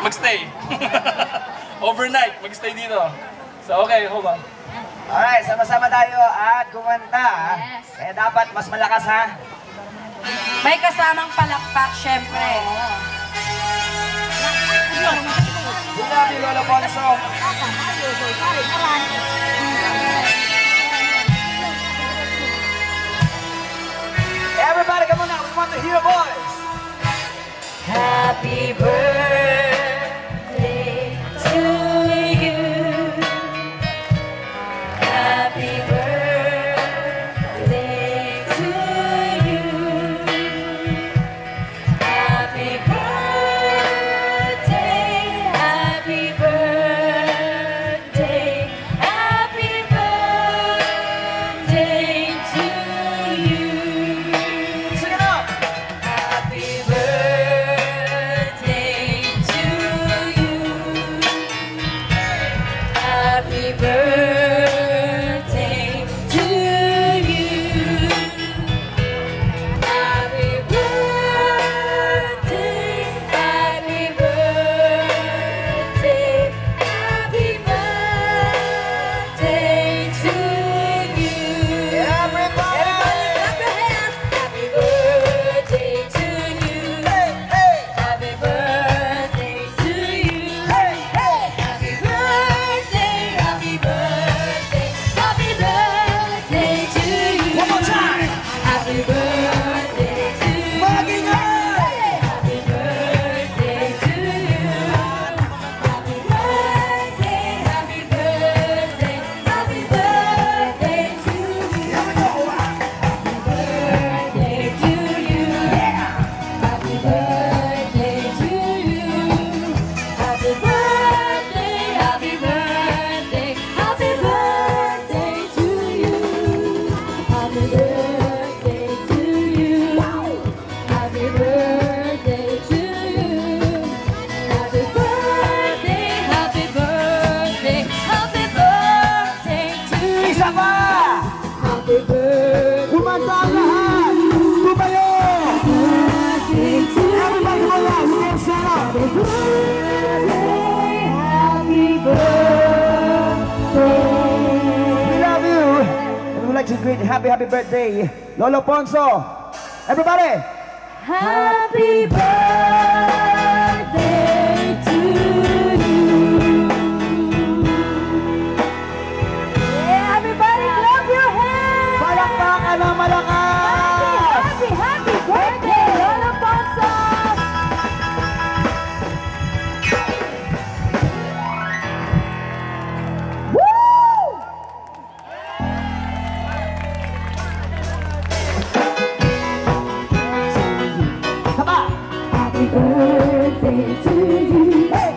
magstay. Overnight, magstay dito. So, okay, hold on. Alright, sama-sama tayo at kumanta. Yes. Kaya dapat mas malakas, ha? May kasamang palakpak, syempre. We love you, Lolo Ponso. Everybody, come on now. We want to hear your voice. Happy birthday to you. Happy birthday to you. Happy birthday, happy birthday, happy birthday to you. Sing it out. Happy birthday to you. Happy birthday to you. Happy birthday, happy birthday, happy birthday to you. Everybody. Clap your hands. Happy birthday to you. Hey, hey. Happy birthday to you. Hey, hey. Happy birthday, happy birthday, happy birthday to you. One more time. Happy birthday to you. Mag-ingay. Happy birthday to you. Happy birthday, happy birthday, happy birthday to you. Here we go. Birthday to you. Happy birthday to you. Happy birthday, happy birthday, happy birthday to you. Happy birthday to you. Happy birthday to you. Happy birthday, happy birthday, happy birthday to you. Isa pa. Happy birthday. Kumanta ang lahat. Tumayo. Everybody go now. You can stand up. Happy birthday. We love you. And we would like to greet happy birthday, Lolo Ponso. Everybody. Happy birthday to you. Yeah, everybody clap your hands. Palakpakan ng malakas. Happy birthday, Lolo Ponso. Tama. Happy birthday to you. Hey.